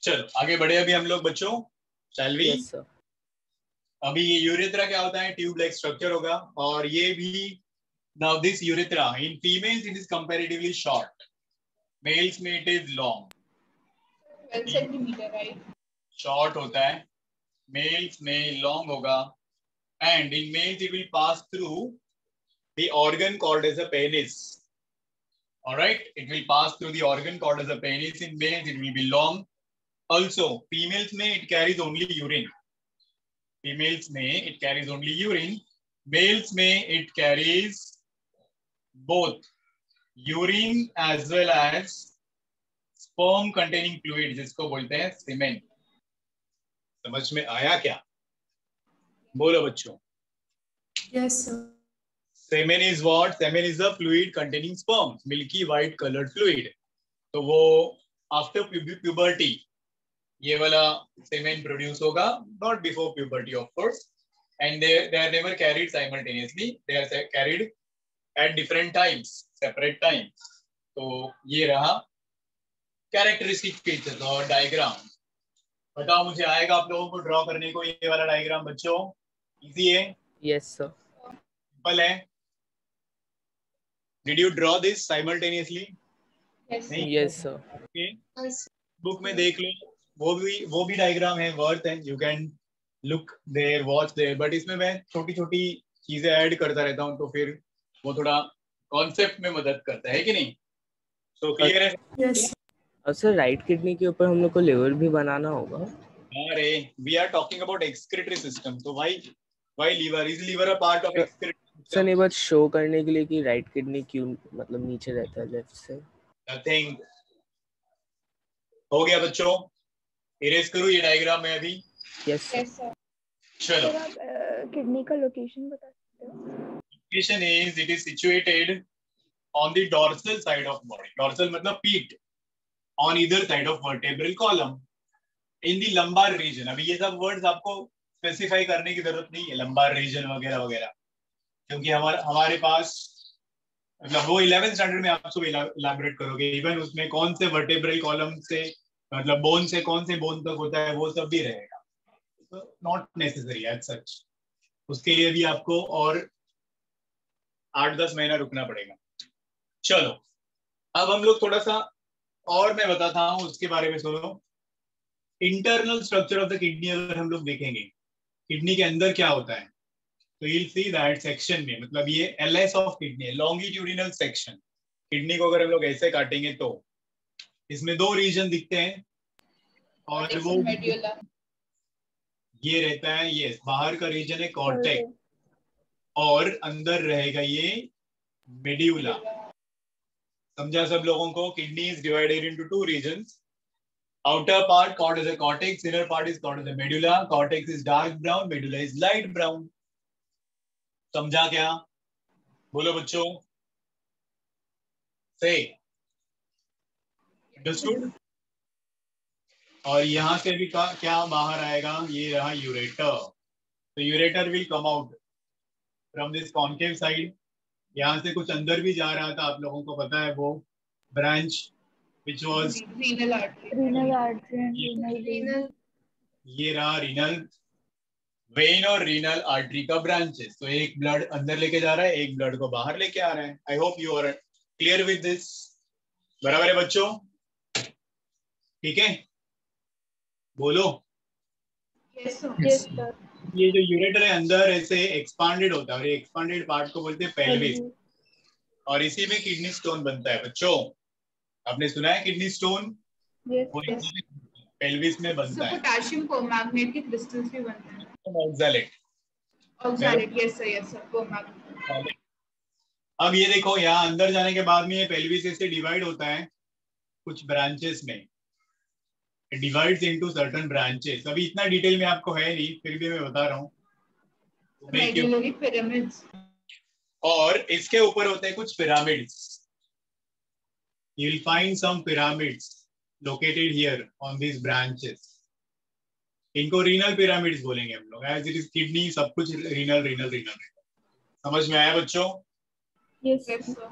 चलो आगे बढ़े अभी हम लोग बच्चों, शैल वी। Yes sir. अभी ये यूरेथ्रा क्या होता है, ट्यूब लाइक स्ट्रक्चर होगा। और ये भी, now this urethra in females it is comparatively short, males में it is long. 12 centimetre right, short होता है, मेल्स में लॉन्ग होगा। And in males it will pass through the organ called as a penis. Alright, it will pass through the organ called as a penis. In males it will be long. Also, females में it carries only urine. Females में it carries only urine. Males में it carries both urine as well as sperm containing fluid, जिसको बोलते हैं semen. समझ में आया क्या? बोलो बच्चों। Yes sir. Semen is what? Semen is a fluid containing sperm, milky white colored fluid. तो वो after puberty ये वाला semen produce होगा, not before puberty of course, and they are never carried simultaneously, they are carried at different times, separate times. तो ये रहा characteristic features और diagram. बताओ मुझे, आएगा आप लोगों को ड्रॉ करने को ये वाला डायग्राम बच्चों? इजी है? Yes sir. सिंपल है? Did you draw this simultaneously? Yes sir. Okay, book में देख लो, वो भी डायग्राम है, वर्थ है, you can look there, watch there. But इसमें मैं छोटी छोटी चीजें ऐड करता रहता हूँ, तो फिर वो थोड़ा कॉन्सेप्ट में मदद करता है कि नहीं? तो क्लियर है? यस और सर राइट किडनी के ऊपर हम लोग को लिवर भी बनाना होगा? अरे we are talking about excretory system, तो why liver? Is liver a part of excretory sir नहीं, बस शो करने के लिए कि राइट किडनी क्यों मतलब नीचे रहता है लेफ्ट से। नथिंग। हो गया बच्चों? इरेज करूँ ये डायग्राम में अभी? Yes sir. सर। चलो, आप किडनी का लोकेशन बता सकते हो? Location is, it is situated on the dorsal side of body. Dorsal मतलब पीठ, on either side of vertebral column in the lumbar region. अभी ये सब वर्ड्स आपको स्पेसिफाई करने की जरूरत नहीं है, लंबार रीजन वगैरह वगैरह, क्योंकि हमारे पास मतलब वो 11th स्टैंडर्ड में आप सब इलाबोरेट करोगे। इवन उसमें कौन से वर्टेब्रल कॉलम से मतलब बोन से कौन से बोन तक होता है वो सब भी रहेगा। नॉट नेसेसरी एज सच, उसके लिए भी आपको और 8-10 महीना रुकना पड़ेगा। चलो अब हम लोग थोड़ा सा और मैं बताता हूं उसके बारे में। सुनो, internal structure of the kidney अगर हम लोग देखेंगे, किडनी के अंदर क्या होता है, तो you will see that section में, मतलब ये LS of kidney, longitudinal section. Kidney को अगर हम लोग ऐसे काटेंगे तो इसमें 2 रीजन दिखते हैं, और वो ये रहता है, ये बाहर का रीजन है कॉर्टेक्स, और अंदर रहेगा ये मेड्यूला। समझा सब लोगों को? Kidney is divided into 2 regions, outer part called as a cortex, inner part is called as a medulla. Cortex is dark brown, medulla is light brown. समझा क्या? बोलो बच्चों, से अंडरस्टूड? और यहाँ से भी क्या बाहर आएगा, ये रहा यूरेटर। तो ureter will come out from this concave side. यहाँ से कुछ अंदर भी जा रहा था, आप लोगों को पता है वो branch which was renal artery and renal vein. ये रहा रीनल वेन और रीनल आर्टरी का ब्रांचेस। तो एक ब्लड अंदर लेके जा रहा है, एक ब्लड को बाहर लेके आ रहा है। I hope you are clear with this. बराबर है बच्चों? ठीक है, बोलो। Yes, sir. ये जो यूरेटर है अंदर ऐसे एक्सपांडेड होता है, और ये एक्सपांडेड पार्ट को बोलते हैं पेल्विस, और इसी में किडनी स्टोन बनता है। बच्चों आपने सुना है किडनी स्टोन? Yes. पेल्विस में बनता है। पोटेशियम परमैंगनेट के क्रिस्टल्स भी बनते हैं। ऑक्सैलेट। Yes sir permanganate. अब ये देखो, यहाँ अंदर जाने के बाद में ये पेल्विस से डिवाइड होता है कुछ ब्रांचेस में, डिवाइड्स इनटू सर्टेन ब्रांचेस। अभी इतना डिटेल में आपको है नहीं, फिर भी मैं बता रहा हूँ। पिरामिड्स, और इसके ऊपर होते हैं कुछ pyramids. You will find some pyramids located here on this branches. इनको रीनल पिरामिड्स बोलेंगे हम लोग, एज इट इज किडनी सब कुछ रीनल रीनल रीनल। समझ में आया बच्चों? Yes. सर।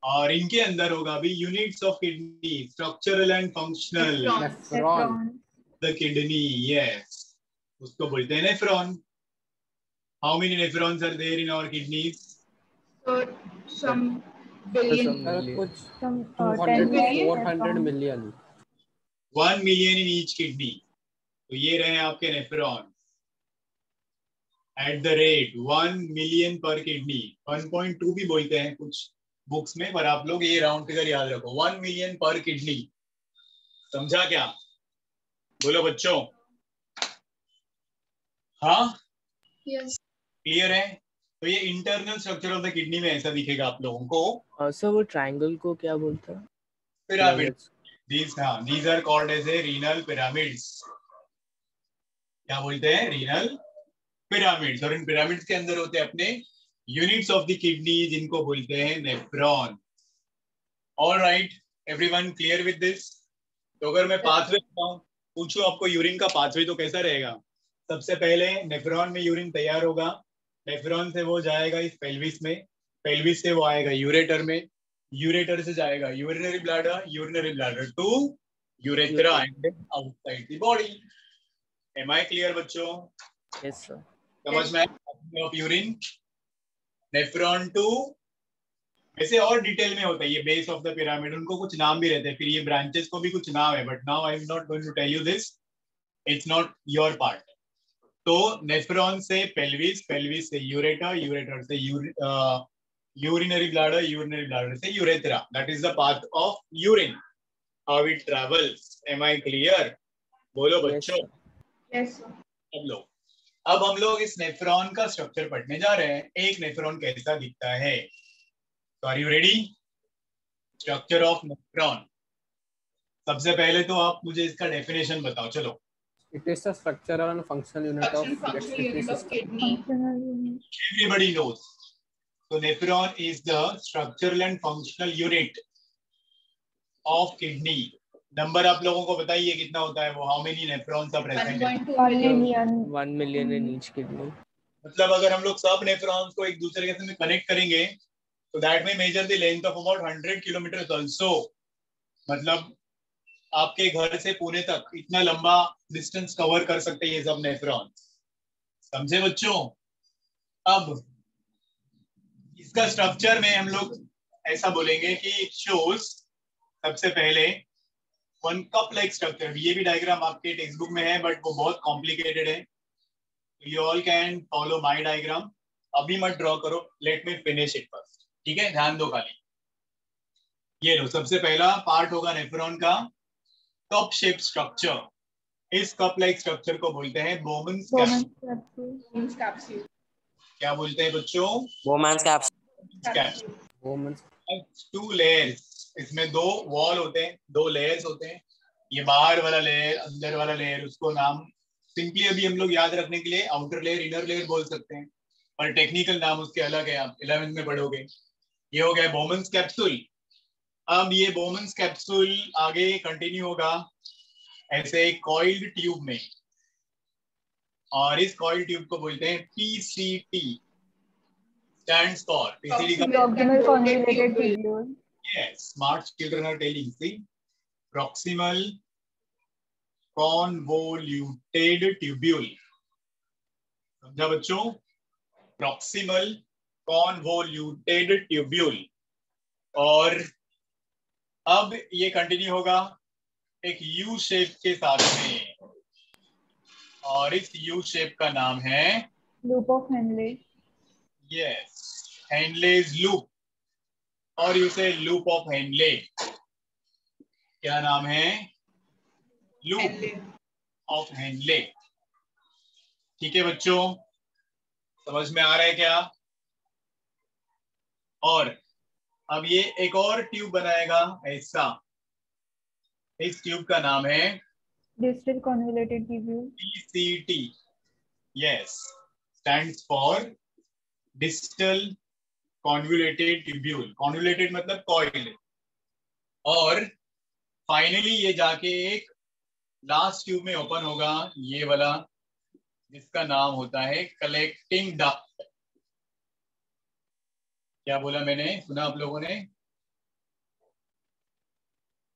और इनके अंदर होगा अभी units of kidney, structural and functional. Nephron. The kidney, yes, उसको बोलते हैं nephron. How many nephrons are there in our kidneys? So some billion. कुछ 10 200 to 400 million. 1 million in each kidney. तो ये रहे आपके nephron at the rate 1 million पर kidney. 1.2 भी बोलते हैं कुछ बुक्स में, पर आप लोग ये राउंड फिगर याद रखो, 1 million पर किडनी। समझा क्या? बोलो बच्चों। हाँ, Yes. क्लियर है? तो ये internal structure of the kidney में ऐसा दिखेगा आप लोगों को। सर वो ट्रायंगल को क्या बोलता है? Pyramid. these are called as a renal pyramids। क्या बोलते हैं? Renal pyramids. और इन पिरामिड्स के अंदर होते हैं अपने यूनिट्स ऑफ द किडनी, जिनको बोलते हैं nephron. Alright, everyone clear with this? तो अगर मैं पाथवे बताऊं, पूछूं आपको यूरिन का पाथवे, तो कैसा रहेगा? सबसे पहले नेफ्रॉन में यूरिन तैयार होगा, नेफ्रॉन से वो जाएगा इस पेल्विस में, पेल्विस से वो आएगा यूरेटर में, यूरेटर से जाएगा urinary bladder to urethra and outside the body. Am I clear बच्चों? Yes sir. समझ में आया? ऑफ यूरिन, नेफ्रॉन टू, वैसे और डिटेल में होता है ये बेस ऑफ द पिरामिड, उनको कुछ नाम भी रहते हैं, फिर ये ब्रांचेस को भी कुछ नाम है, but now I am not going to tell you this, it's not your part. तो नेफ्रॉन से पेल्विस, पेल्विस से यूरेटर, यूरेटर से यूरिनरी ब्लैडर से urethra. That is the path of urine, how it travels. Am I clear? बोलो बच्चों। Yes, sir. अब हम लोग इस नेफ्रॉन का स्ट्रक्चर पढ़ने जा रहे हैं। एक नेफ्रॉन कैसा दिखता है? तो are you ready? Structure of nephron. सबसे पहले तो आप मुझे इसका डेफिनेशन बताओ, चलो। It is the structural and functional unit of Functional unit of system. kidney. Everybody knows. So nephron is the structural and functional unit of kidney. Number आप लोगों को बताइए कितना होता है वो? How many nephrons are present? 1.2 million. 1 million in each kidney. मतलब अगर हम लोग सब नेफ्रॉन्स को एक दूसरे के साथ कनेक्ट करेंगे, तो दैट में measure the length of about 100 kilometre also. मतलब आपके घर से पुणे तक इतना लंबा डिस्टेंस कवर कर सकते हैं ये सब नेफ्रॉन। समझे बच्चों? अब इसका स्ट्रक्चर में हम लोग ऐसा बोलेंगे कि इट शोज, सबसे पहले वन कप लाइक स्ट्रक्चर। ये भी डायग्राम आपके टेक्स्ट बुक में है, बट वो बहुत कॉम्प्लिकेटेड है। You all can follow my diagram. अभी मत ड्रॉ करो, let me finish it first, ठीक है? ध्यान दो खाली। ये लो, सबसे पहला पार्ट होगा नेफ्रॉन का कप शेप स्ट्रक्चर। इस कप लाइक स्ट्रक्चर को बोलते हैं बोमन्स कैप्सूल। क्या बोलते हैं बच्चों? Bowman's capsule. Women's 2 layers. इसमें 2 वॉल होते हैं, 2 लेयर्स होते हैं। ये बाहर वाला लेयर, अंदर वाला लेयर, उसको नाम सिंपली अभी हम लोग याद रखने के लिए आउटर लेयर, इनर लेयर बोल सकते हैं, पर टेक्निकल नाम उसके अलग है, आप 11th में पढ़ोगे। ये हो गया बोमन्स कैप्सूल। अब ये बोमन्स कैप्सूल आगे कंटिन्यू होगा ऐसे एक कॉइल्ड ट्यूब में, और इस कॉइल्ड ट्यूब को बोलते हैं PCT। स्टैंड्स फॉर PCT का Proximal convoluted tubule. yes, smart children are telling, see, proximal convoluted tubule। समझा बच्चों? proximal convoluted tubule। और अब ये कंटिन्यू होगा एक यू शेप के साथ में, और इस यू शेप का नाम है Loop of Henle. Yes, Henle's loop, और यू से लूप ऑफ हेनले। क्या नाम है? Loop of Henle. ठीक है बच्चों, समझ में आ रहा है क्या? और अब ये एक और ट्यूब बनाएगा ऐसा, इस ट्यूब का नाम है Distal convoluted tubule. PCT। yes, stands for distal convoluted tubule। convoluted मतलब coiled। और फाइनली ये जाके एक लास्ट ट्यूब में ओपन होगा, ये वाला, जिसका नाम होता है कलेक्टिंग डक्ट। क्या बोला मैंने? सुना आप लोगों ने?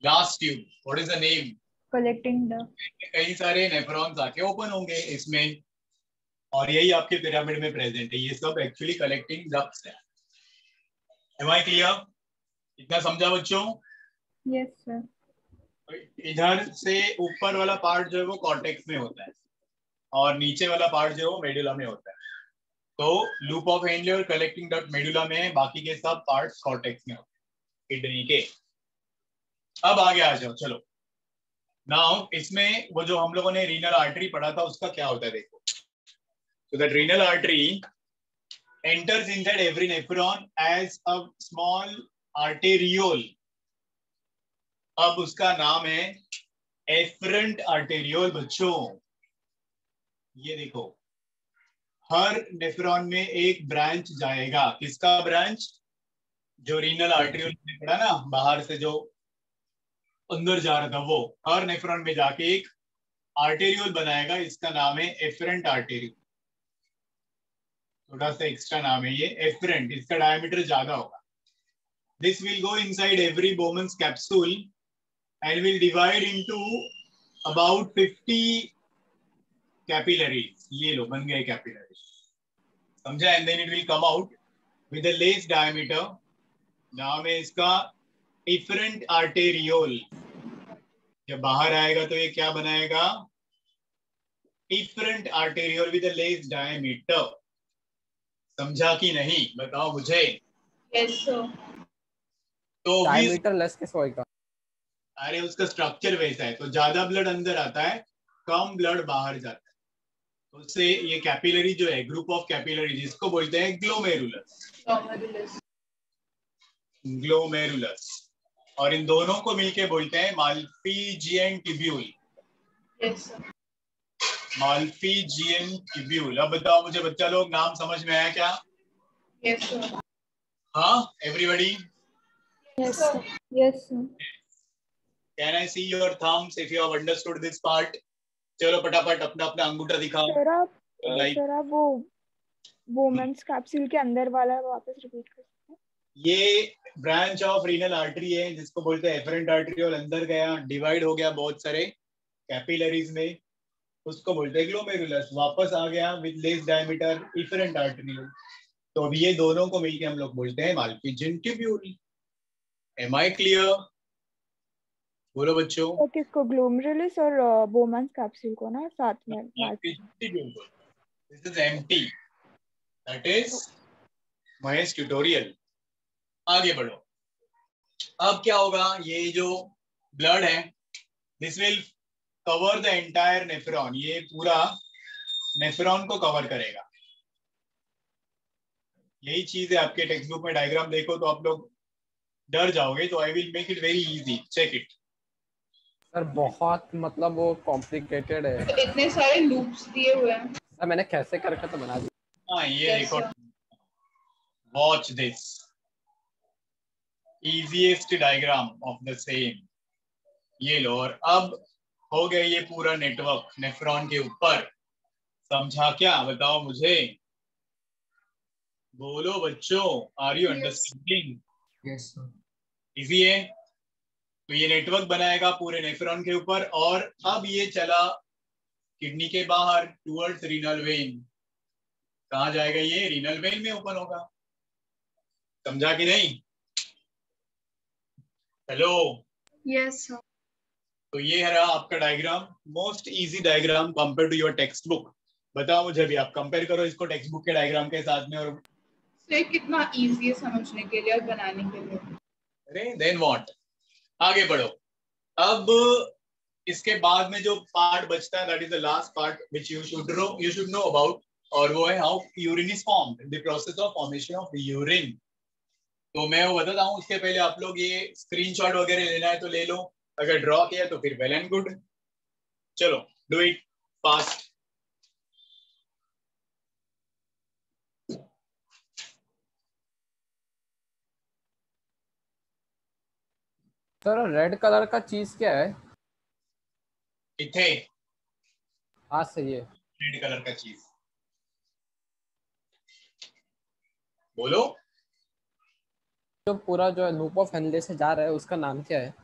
Glass tube, what is the name? collecting duct. कई सारे नेफ्रॉन्स आके ओपन होंगे इसमें, और यही आपके पिरामिड में प्रेजेंट है। ये सब एक्चुअली कलेक्टिंग डक्ट्स है। Am I clear? इतना समझा बच्चों? Yes sir. इधर से ऊपर वाला पार्ट जो है वो कॉर्टेक्स में होता है, और नीचे वाला पार्ट जो है वो मेडुला में होता है। तो लूप ऑफ हेनले और कलेक्टिंग डक्ट मेडुला में है, बाकी के सब पार्ट्स कॉर्टेक्स में होते हैं किडनी के। अब आगे आ जाओ, चलो नाउ इसमें वो जो हम लोगों ने रीनल आर्टरी पढ़ा था उसका क्या होता है देखो। So that renal artery enters inside every nephron as a small arteriole. अब उसका नाम है एफरेंट आर्टेरियोल बच्चों। ये देखो, हर नेफ्रॉन में एक ब्रांच जाएगा। किसका ब्रांच? जो रीनल आर्टेरियोल पढ़ा ना, बाहर से जो अंदर जा रहा था, वो हर नेफ्रॉन में जाके एक आर्टेरियोल बनाएगा। इसका नाम है एफरेंट आर्टेरियोल। थोड़ा सा एक्स्ट्रा नाम है ये, एफरेंट। इसका डायमीटर ज्यादा होगा। This will go inside every Bowman's capsule and will divide into about 50 capillaries. ये लो, बन गए कैपिलरीज, समझा? And then it will come out with a less diameter. नाम है इसका एफरेंट आर्टेरियोल। जब बाहर आएगा तो ये क्या बनाएगा? Efferent arteriole with a less diameter. समझा कि नहीं? बताओ मुझे। Yes sir. तो डायमीटर लेस कैसे होएगा? अरे उसका स्ट्रक्चर वैसा है, तो ज्यादा ब्लड अंदर आता है, कम ब्लड बाहर जाता है। तो उससे ये कैपिलरी जो है, ग्रुप ऑफ कैपिलरी, जिसको बोलते हैं ग्लोमेरुलस। Glomerulus. ग्लोमेरुलस। और इन दोनों को मिलके बोलते हैं Malpighian tubule. Yes sir. माल्पीजियन tubule. अब बताओ मुझे बच्चा लोग, नाम समझ में आया क्या? Yes sir. हाँ, everybody? Yes sir. Yes sir. Can I see your thumbs if you have understood this part? चलो फटाफट अपना अपना अंगूठा दिखाओ। सर आप वो वुमेन्स कैप्सूल के अंदर वाला वापस रिपीट कर सकते हैं? ये ब्रांच ऑफ रीनल आर्टरी है जिसको बोलते हैं एफरेंट आर्टरियोल। अंदर गया, डिवाइड हो गया बहुत सारे कैपिलरीज में, उसको बोलते हैं ग्लोमेरुलस। वापस आ गया with less diameter, efferent arteriole. तो अब ये दोनों को मिलके हम लोग बोलते हैं Malpighian tubule. Am I clear? बोलो बच्चों। तो किसको, ग्लोमेरुलस और वुमेन्स कैप्सूल को ना साथ में? Malpighian tubule. This is empty. That is Mahesh tutorial. आगे बढ़ो। अब क्या होगा? ये जो ब्लड है, this will cover the entire nephron. ये पूरा नेफ्रॉन को कवर करेगा। यही चीज है, आपके टेक्स्ट बुक में डायग्राम देखो तो आप लोग डर जाओगे, तो I will make it very easy, check it. Sir बहुत मतलब वो कॉम्प्लिकेटेड है तो इतने सारे लूप्स दिए हुए हैं। सर, मैंने कैसे करके तो बना दिया। हाँ, ये Yes, देखो, sir. Watch this easiest diagram of the same। ये लो, और अब हो गया ये पूरा नेटवर्क नेफ्रॉन के ऊपर। समझा क्या? बताओ मुझे, बोलो बच्चों। Are you understanding? Yes sir. Easy है। तो ये नेटवर्क बनाएगा पूरे नेफ्रॉन के ऊपर, और अब ये चला किडनी के बाहर टुवर्ड्स रीनल वेन। कहाँ जाएगा? ये रीनल वेन में ओपन होगा। समझा कि नहीं? हेलो? Yes sir. तो ये है रहा आपका diagram, most easy diagram compare to your text book. बताओ मुझे भी, आप कंपेयर करो इसको टेक्स्ट बुक के डायग्राम के साथ में, और तो ये कितना इजी है समझने के लिए और बनाने के लिए। अरे देन व्हाट? आगे बढ़ो। अब इसके बाद में जो पार्ट बचता है, that is the last part which you should know about, और वो है how urine is formed, the process of formation of urine. तो मैं वो बताता हूँ, उसके पहले आप लोग ये स्क्रीनशॉट वगैरह लेना है तो ले लो, अगर ड्रॉ किया तो फिर वेल एंड गुड। चलो do it fast. Sir red colour का चीज क्या है? इथे हाँ सही है। रेड कलर का चीज बोलो। जो पूरा जो है लूप ऑफ हेनले से जा रहा है उसका नाम क्या है?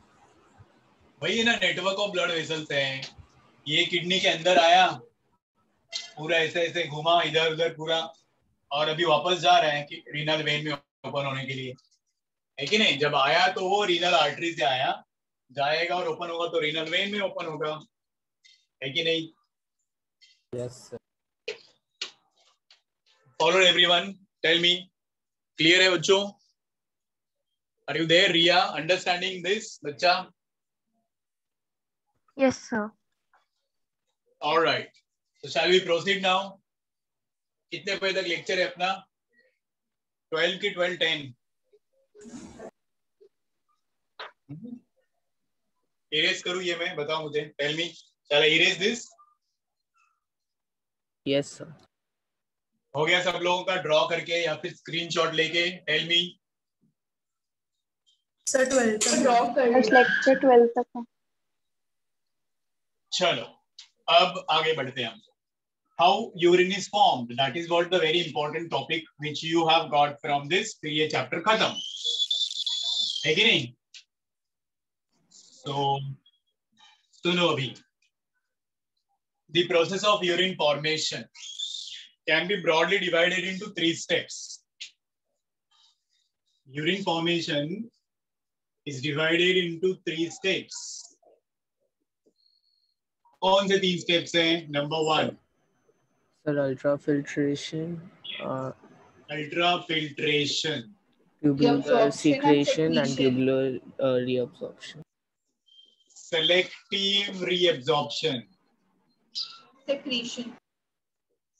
वही है ना, नेटवर्क ऑफ ब्लड वेसल्स है। ये किडनी के अंदर आया, पूरा ऐसे ऐसे घुमा इधर उधर पूरा, और अभी वापस जा रहे हैं कि रीनल वेन में ओपन होने के लिए, है कि नहीं? जब आया तो वो रीनल आर्टरी से आया, जाएगा और ओपन होगा तो रीनल वेन में ओपन होगा, है कि नहीं? Yes sir. Follow everyone, tell me, clear है बच्चों? Are you there Riya, understanding this बच्चा? Yes, sir. All right. So shall we proceed now? कितने बजे तक लेक्चर है अपना? 12 की 12:10? इरेज करूं ये मैं? बताओ मुझे, tell me, shall I erase this? Yes, sir. हो गया सब लोगों का ड्रॉ करके या फिर स्क्रीनशॉट लेके? Tell me. सर 12 तक ड्रॉ कर बस लेक्चर 12 तक है। चलो अब आगे बढ़ते हैं हम। How urine is formed, that is what the very important topic which you have got from this, फिर ये चैप्टर खत्म, है कि नहीं? तो सुनो अभी, the process of urine formation can be broadly divided into 3 steps. Urine formation is divided into 3 steps. कौन से 3 स्टेप्स हैं? Number 1, Sir, ultrafiltration, ultrafiltration, tubular Reabsorption and secretion, and secretion. tubular reabsorption. selective reabsorption, secretion.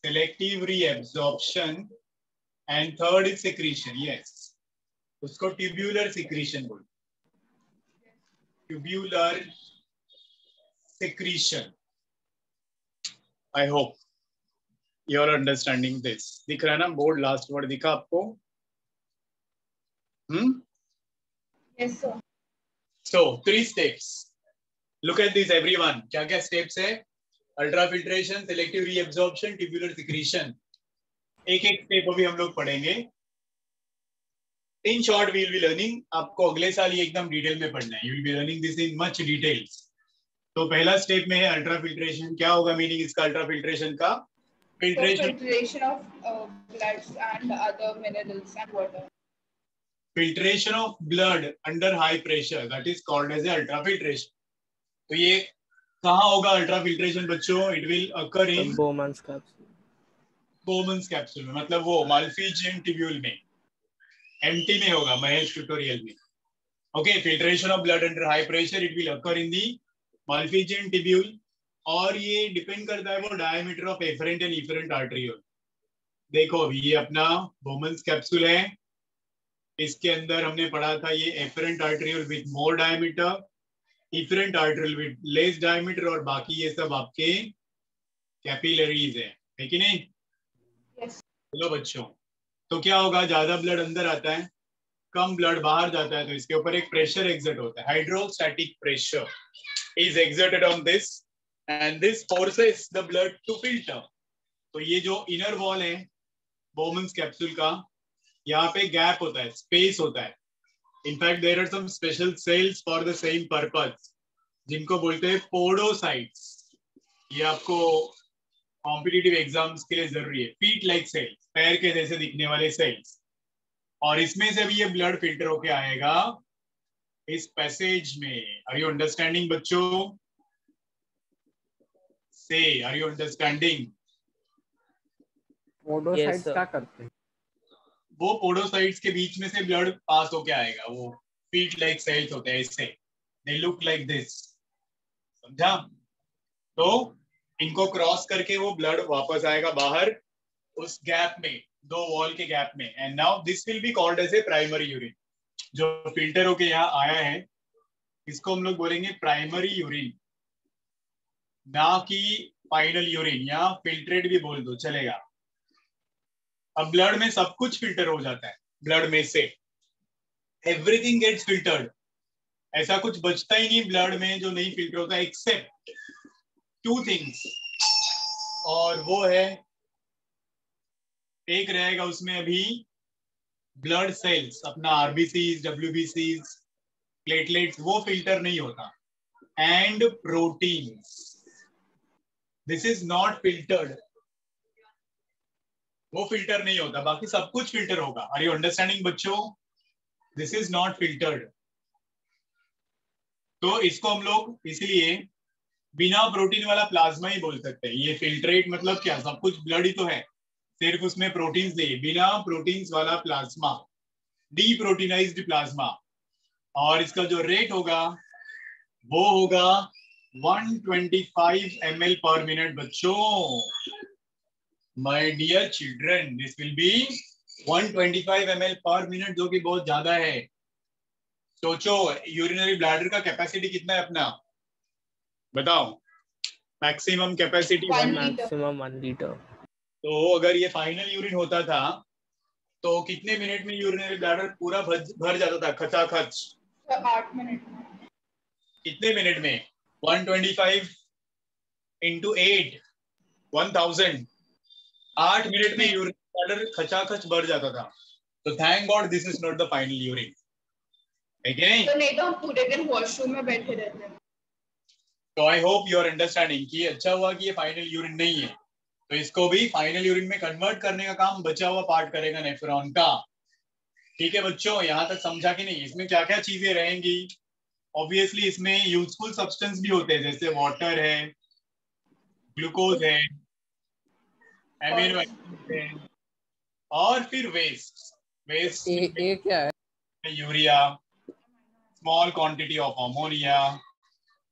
selective reabsorption, and third is secretion. Yes, उसको tubular secretion बोलते हैं, tubular secretion. I hope you are understanding this. दिख रहा है ना board? Last word दिखा आपको? Yes, sir. So 3 steps. Look at this everyone. क्या क्या steps है? Ultrafiltration, selective reabsorption, tubular secretion. एक एक स्टेप अभी हम लोग पढ़ेंगे। In short, we will be learning. आपको अगले साल ये एकदम डिटेल में पढ़ना है. You will be learning this in much details. तो पहला स्टेप में है अल्ट्राफिल्ट्रेशन। क्या होगा मीनिंग इसका अल्ट्राफिल्ट्रेशन का? Filtration of bloods and other minerals and water. Filtration of blood under high pressure, that is called as ultrafiltration. तो ये कहाँ होगा अल्ट्राफिल्ट्रेशन बच्चों? It will occur in Bowman's capsule. Bowman's capsule में, मतलब वो Malpighian tubule में, MT में होगा, महेश ट्यूटोरियल में। Okay, filtration of blood under high pressure, it will occur in the Malpighian tubule, और ये डिपेंड करता है वो diameter of afferent and efferent arteriole. देखो अभी ये अपना बोमन्स कैप्सूल है, इसके अंदर हमने पढ़ा था ये afferent arteriole with more diameter, efferent arteriole with less diameter, और बाकी ये सब आपके कैपिलरीज है कि नहीं? Yes. चलो बच्चों, तो क्या होगा? ज्यादा ब्लड अंदर आता है, कम ब्लड बाहर जाता है, तो इसके ऊपर एक प्रेशर एक्सर्ट होता है, hydrostatic pressure is exerted on this and this forces the blood to filter. तो ये जो इनर वॉल है बोमन्स कैप्सूल का, यहाँ पे गैप होता है, स्पेस होता है। In fact there are some special cells for the same purpose, जिनको बोलते हैं पोडोसाइट्स। ये आपको कॉम्पिटिटिव एग्जाम्स के लिए जरूरी है। फीट लाइक सेल्स, पैर के जैसे दिखने वाले सेल्स, और इसमें से भी ये ब्लड फिल्टर होके आएगा इस पैसेज में। आर यू अंडरस्टैंडिंग बच्चों? से are you understanding? Podocytes sir. क्या करते हैं? वो पोडोसाइट्स के बीच में से ब्लड पास होके आएगा, वो फीट लाइक सेल्स होते हैं, इससे दे लुक लाइक दिस, समझा? तो इनको क्रॉस करके वो ब्लड वापस आएगा बाहर उस गैप में, दो वॉल के गैप में, and now this will be called as a primary urine. जो फिल्टर होके यहाँ आया है इसको हम लोग बोलेंगे प्राइमरी यूरिन, ना कि फाइनल यूरिन, या फिल्ट्रेट भी बोल दो चलेगा। अब ब्लड में सब कुछ फिल्टर हो जाता है, ब्लड में से एवरीथिंग गेट्स फिल्टर्ड, ऐसा कुछ बचता ही नहीं ब्लड में जो नहीं फिल्टर होता, एक्सेप्ट 2 थिंग्स, और वो है, एक रहेगा उसमें अभी ब्लड सेल्स, अपना आरबीसीज, डब्ल्यूबीसीज, प्लेटलेट्स, वो फिल्टर नहीं होता, and proteins. This is not filtered. वो फिल्टर नहीं होता, बाकी सब कुछ फिल्टर होगा. आर यू अंडरस्टैंडिंग बच्चों? This is not filtered. तो इसको हम लोग इसलिए बिना प्रोटीन वाला प्लाज्मा ही बोल सकते हैं. ये फिल्ट्रेट मतलब क्या, सब कुछ ब्लड ही तो है, सिर्फ उसमें प्रोटीन्स नहीं. बिना प्रोटीन्स वाला प्लाज्मा, डीप्रोटीनाइज्ड प्लाज्मा. और इसका जो रेट होगा वो होगा 125 ml पर मिनट. बच्चों, my dear children, this will be 125 ml per minute, जो कि बहुत ज्यादा है. सोचो यूरिनरी ब्लैडर का कैपेसिटी कितना है अपना, बताओ. Maximum capacity 1 litre. Maximum 1 litre. तो अगर ये फाइनल यूरिन होता था तो कितने मिनट में यूरिनरी ब्लैडर पूरा भर जाता था खचाखच? 8 मिनट में. कितने मिनट में? 125 into 8, 1000. 8 मिनट में यूरिन ब्लैडर खचाखच भर जाता था. तो thank God this is not the final urine, है कि नहीं? तो नहीं तो हम पूरे दिन वॉशरूम में बैठे रहते हैं. तो I hope you are understanding कि अच्छा हुआ कि ये फाइनल यूरिन नहीं है. तो इसको भी फाइनल यूरिन में कन्वर्ट करने का काम बचा हुआ पार्ट करेगा नेफ्रॉन का. ठीक है बच्चों, यहाँ तक समझा कि नहीं? इसमें क्या क्या चीजें रहेंगी? ऑब्वियसली इसमें यूजफुल सब्सटेंस भी होते हैं, जैसे वाटर है, ग्लूकोज है, एमिनो एसिड है, और फिर वेस्ट ए क्या है? Urea, small quantity of ammonia,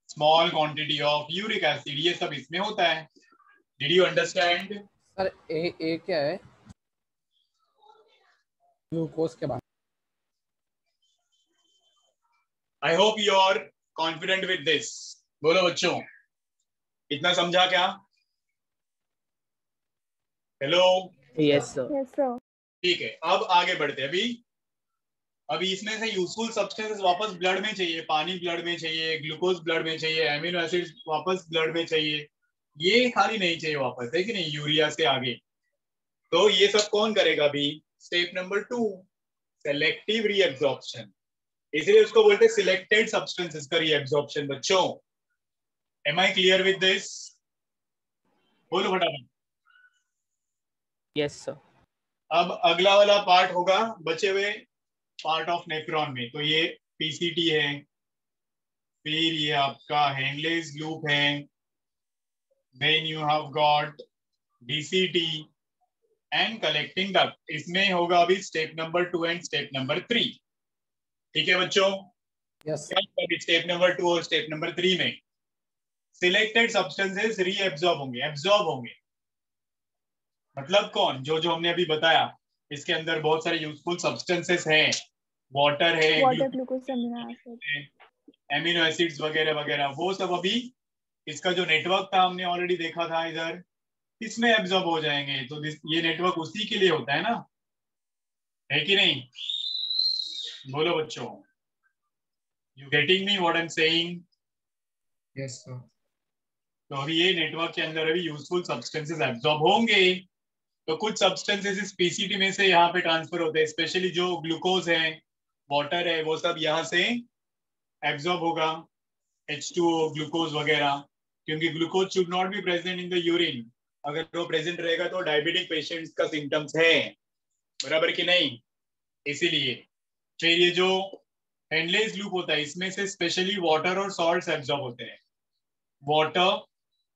small quantity of uric acid, ये सब इसमें होता है. Did you understand? सर ए क्या है? ग्लूकोज के बाद. I hope you are confident with this. बोलो बच्चों, इतना समझा क्या? Hello? Yes sir. Yes sir. ठीक है, अब आगे बढ़ते हैं. अभी इसमें से यूजफुल सब्सटेंसेस वापस ब्लड में चाहिए. पानी ब्लड में चाहिए, ग्लूकोज ब्लड में चाहिए, एमिनो एसिड वापस ब्लड में चाहिए. ये खाली नहीं चाहिए वापस, है कि नहीं, यूरिया से आगे. तो ये सब कौन करेगा अभी? Step number 2, selective reabsorption. इसलिए उसको बोलते हैं सिलेक्टेड सब्सटेंसेस का रीएब्जॉर्प्शन. बच्चों, am I clear with this? बोलो फटाफट. Yes sir. अब अगला वाला पार्ट होगा बचे हुए पार्ट ऑफ नेफ्रॉन में. तो ये पीसीटी है, फिर ये आपका हेनलेस लूप है, then you have got DCT and collecting duct. इसमें होगा अभी step number 2 and step number 3. ठीक है बच्चों? यस. स्टेप नंबर 2 और स्टेप नंबर 3 में सिलेक्टेड सब्सटेंसेस रीएब्जॉर्ब होंगे, एब्जॉर्ब होंगे. मतलब कौन? जो हमने अभी बताया, इसके अंदर बहुत सारे यूजफुल सब्सटेंसेस हैं. वाटर है, water, glucose, amino acid, amino acids वगैरह वगैरह, वो सब अभी इसका जो नेटवर्क था हमने ऑलरेडी देखा था इधर, इसमें एब्जॉर्ब हो जाएंगे. तो ये नेटवर्क उसी के लिए होता है ना, है कि नहीं? बोलो बच्चों, you getting me what I am saying? Yes sir. तो अभी ये नेटवर्क के अंदर अभी यूजफुल सब्सटेंसेस एब्जॉर्ब होंगे. तो कुछ सब्सटेंसेस इस पीसीटी में से यहाँ पे ट्रांसफर होते हैं, स्पेशली जो ग्लूकोज है, वाटर है, वो सब यहाँ से एब्जॉर्ब होगा, H2O, ग्लूकोज वगैरह. क्योंकि glucose should not be present in the urine. अगर वो प्रेजेंट रहेगा तो डायबिटिक पेशेंट्स का सिम्टम्स है, बराबर कि नहीं? इसीलिए फिर ये जो हेनलेस लूप होता है, इसमें से स्पेशली वाटर और सॉल्ट्स एब्जॉर्ब होते हैं. वाटर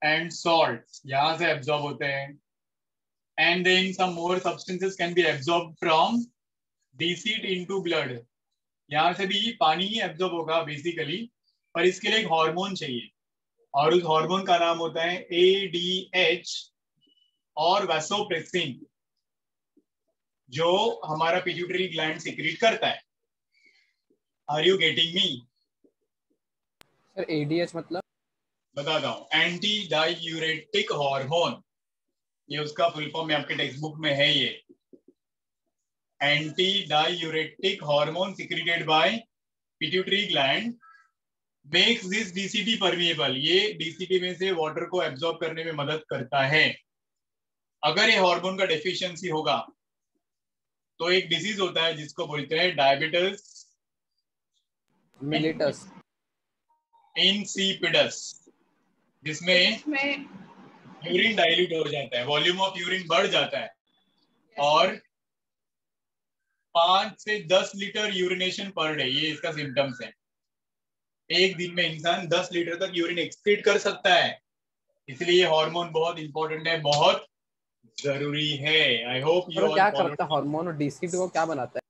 एंड सॉल्ट्स यहाँ से एब्जॉर्ब होते हैं. And then some more substances can be absorbed from DCT into blood. यहाँ से भी पानी ही एब्जॉर्ब होगा बेसिकली, पर इसके लिए एक हार्मोन चाहिए, और उस हार्मोन का नाम होता है ADH और वैसोप्रेसिन, जो हमारा पिट्यूटरी ग्लैंड सिक्रीट करता है. Are you getting me? Sir ADH मतलब? बताता हूँ, एंटी डायूरेटिक हार्मोन. ये उसका फुल फॉर्म में आपके टेक्स्ट बुक में है. ये anti diuretic hormone secreted by pituitary gland makes this DCT permeable. ये डीसीटी में से वाटर को एब्जॉर्ब करने में मदद करता है. अगर ये हार्मोन का डेफिशिएंसी होगा तो एक डिजीज होता है जिसको बोलते हैं डायबिटीज मिलिटस. इंसिपिडस, जिसमें यूरिन डाइल्यूट हो जाता है, वॉल्यूम ऑफ यूरिन बढ़ जाता है और 5 से 10 लीटर यूरिनेशन पर डे, ये इसका सिम्टम्स है। एक दिन में इंसान 10 लीटर तक यूरिन एक्सक्रीट कर सकता है, इसलिए हार्मोन बहुत इंपॉर्टेंट है, बहुत जरूरी है। आई होप यू क्या करता है हार्मोन और डीसीटी को क्या बनाता है?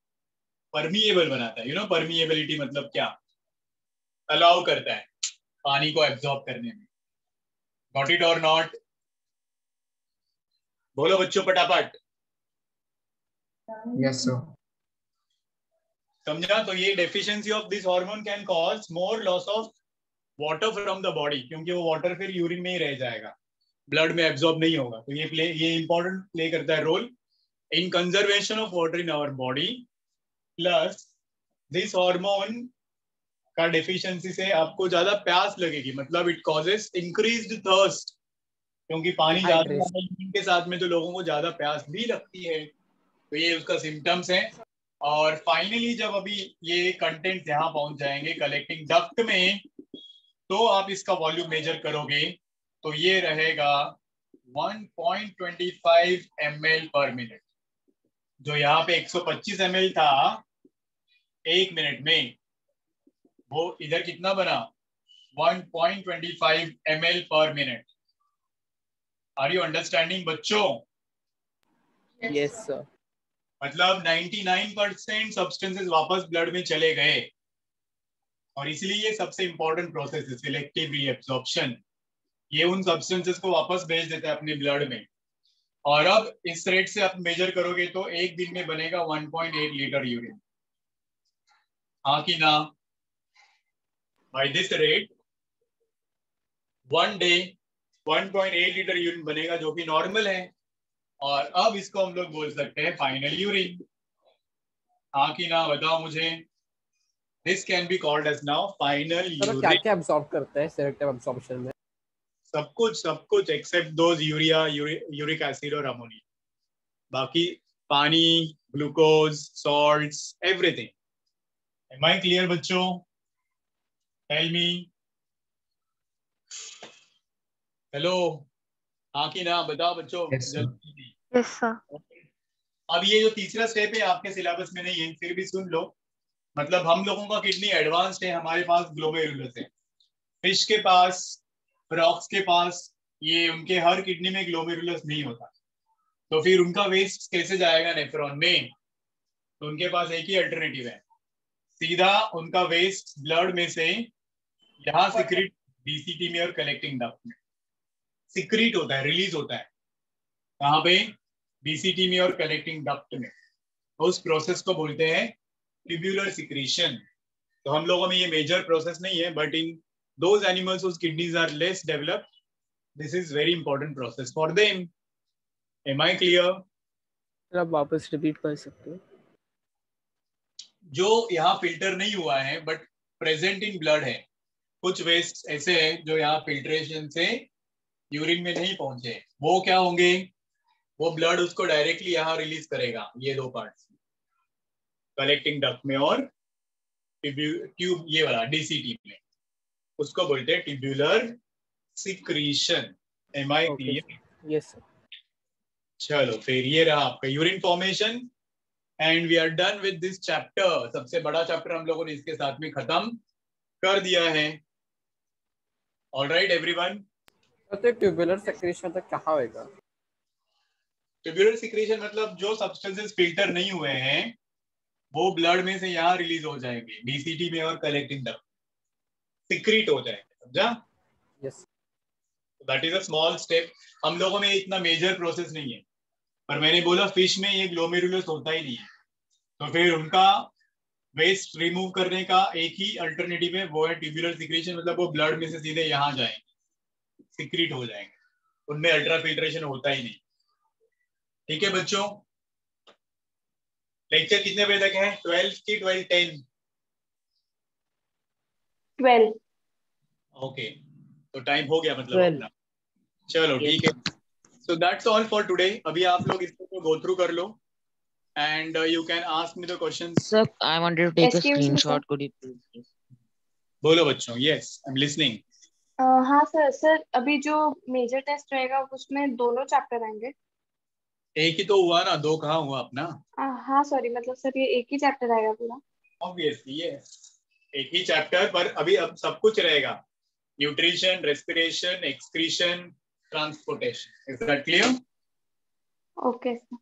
परमिएबल बनाता है। यू नो परमिएबिलिटी मतलब क्या? अलाउ करता है पानी को एब्जॉर्ब करने में। गॉट इट और नॉट? बोलो बच्चों फटाफट। Yes sir. समझा? तो ये deficiency of this hormone can cause more loss of water from the body, क्योंकि वो वाटर फिर यूरिन में ही रह जाएगा, ब्लड में एब्जॉर्ब नहीं होगा। तो ये इंपॉर्टेंट प्ले करता है role in conservation of water in our body. Plus this hormone का डेफिशिएंसी से आपको ज्यादा प्यास लगेगी, मतलब इट कॉजेस इंक्रीज्ड थर्स्ट, क्योंकि पानी ज्यादा के साथ में तो लोगों को ज्यादा प्यास भी लगती है। तो ये उसका सिम्टम्स है। और फाइनली जब अभी ये कंटेंट यहाँ पहुंच जाएंगे कलेक्टिंग डक्ट में, तो आप इसका वॉल्यूम मेजर करोगे तो ये रहेगा 1.25 ml पर मिनट। जो यहाँ पे 125 ml था एक मिनट में, वो इधर कितना बना? 1.25 ml per minute. Are you understanding बच्चों? Yes sir. मतलब 99% सब्सटेंसेस वापस ब्लड में चले गए, और इसलिए ये सबसे इंपॉर्टेंट प्रोसेस है सिलेक्टिव रीएब्सॉर्प्शन। ये उन सब्सटेंसेस को वापस भेज देता है अपने ब्लड में। और अब इस रेट से आप मेजर करोगे तो एक दिन में बनेगा 1.8 लीटर यूरिन। हाँ कि ना? By this rate one day 1.8 litre urine बनेगा, जो कि नॉर्मल है। और अब इसको हम लोग बोल सकते हैं फाइनल यूरिन। हाँ कि ना? बताओ मुझे। This can be called as now final urine. क्या क्या एब्सॉर्ब करता है सिलेक्टिव एब्सॉर्प्शन में? सब कुछ except those urea, uric acid और अमोनिया। बाकी पानी, glucose, salts, everything. Am I clear बच्चों? Tell me. हेलो, हाँ कि ना? बताओ बच्चों। Yes sir. अब ये जो तीसरा स्टेप है आपके सिलेबस में नहीं है, फिर भी सुन लो। मतलब हम लोगों का किडनी एडवांस्ड है, हमारे पास ग्लोमेरुलस है। फिश के पास, फ्रॉक्स के पास, ये उनके हर किडनी में ग्लोमेरुलस नहीं होता। तो फिर उनका वेस्ट कैसे जाएगा नेफ्रॉन में? तो उनके पास एक ही अल्टरनेटिव है, सीधा उनका वेस्ट ब्लड में से यहाँ सिक्रीट, डीसीटी में और कलेक्टिंग डक्ट में सिक्रीट होता है, रिलीज होता है। कहाँ पे? डीसीटी में और कलेक्टिंग डक्ट में। तो उस प्रोसेस को बोलते हैं ट्यूब्यूलर सिक्रीशन। तो हम लोगों में ये मेजर प्रोसेस नहीं है, but in those animals whose kidneys are less developed, this is very important process for them. Am I clear? आप वापस रिपीट कर सकते हो? जो यहाँ फिल्टर नहीं हुआ है बट प्रेजेंट इन ब्लड है, कुछ वेस्ट ऐसे हैं जो यहाँ फिल्ट्रेशन से यूरिन में नहीं पहुंचे, वो क्या होंगे? वो ब्लड उसको डायरेक्टली यहाँ रिलीज करेगा, ये दो पार्ट्स, कलेक्टिंग डक्ट में और ट्यूब, ये वाला डीसीटी में। उसको बोलते हैं tubular secretion. Am I clear? Yes sir. चलो फिर ये रहा आपका urine formation and we are done with this chapter. सबसे बड़ा चैप्टर हम लोगों ने इसके साथ में खत्म कर दिया है। Alright everyone. तो ट्यूबुलर सिक्रीशन तक क्या होगा? ट्यूब्यूलर सिक्रीशन मतलब जो सब्सटेंसेस फिल्टर नहीं हुए हैं वो ब्लड में से यहाँ रिलीज हो जाएंगे, डीसीटी में और कलेक्टिंग डक्ट सिक्रीट हो जाएंगे। समझा? Yes. That is a small step. हम लोगों में इतना मेजर प्रोसेस नहीं है, पर मैंने बोला फिश में ये ग्लोमेरुलस होता ही नहीं है, तो फिर उनका वेस्ट रिमूव करने का एक ही अल्टरनेटिव है, वो है ट्यूब्यूलर सिक्रीशन। मतलब वो ब्लड में से सीधे यहाँ जाएंगे, सिक्रीट हो जाएंगे, उनमें अल्ट्रा फिल्ट्रेशन होता ही नहीं। ठीक है बच्चों? लेक्चर कितने बजे तक है? 12 की 12:10? 12। ओके, तो टाइम हो गया मतलब अपना। चलो ठीक है। So that's all for today. अभी आप लोग इसको गो थ्रू कर लो and you can ask me the questions. Sir, I wanted to take a Excuse me, screenshot. sir. Could you please? बोलो बच्चों. Yes, I'm listening. हाँ सर. सर अभी जो मेजर टेस्ट रहेगा उसमें दोनों चैप्टर आएंगे. एक ही तो हुआ ना, दो कहाँ हुआ अपना. हाँ सॉरी, मतलब सर ये एक ही चैप्टर आएगा पूरा. Obviously, yes. एक ही चैप्टर पर अभी अब सब कुछ रहेगा. Nutrition, respiration, excretion, transportation. Is that clear? Okay sir.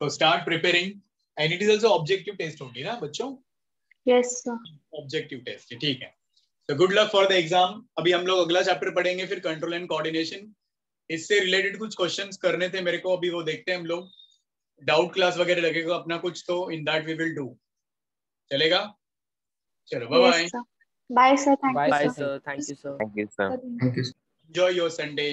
So start preparing. And it is also objective test होगी ना बच्चों. Yes sir. Objective test. ठीक है. तो good luck for the exam. अभी हम लोग अगला चैप्टर पढ़ेंगे, फिर कंट्रोल एंड कोऑर्डिनेशन. इससे रिलेटेड कुछ क्वेश्चंस करने थे मेरे को, अभी वो देखते हैं हम लोग. डाउट क्लास वगैरह लगेगा अपना कुछ, तो in that we will do. चलेगा. चलो bye bye. Bye sir. Thank bye you sir. Sir. Thank you sir. Thank you, sir. Enjoy your Sunday.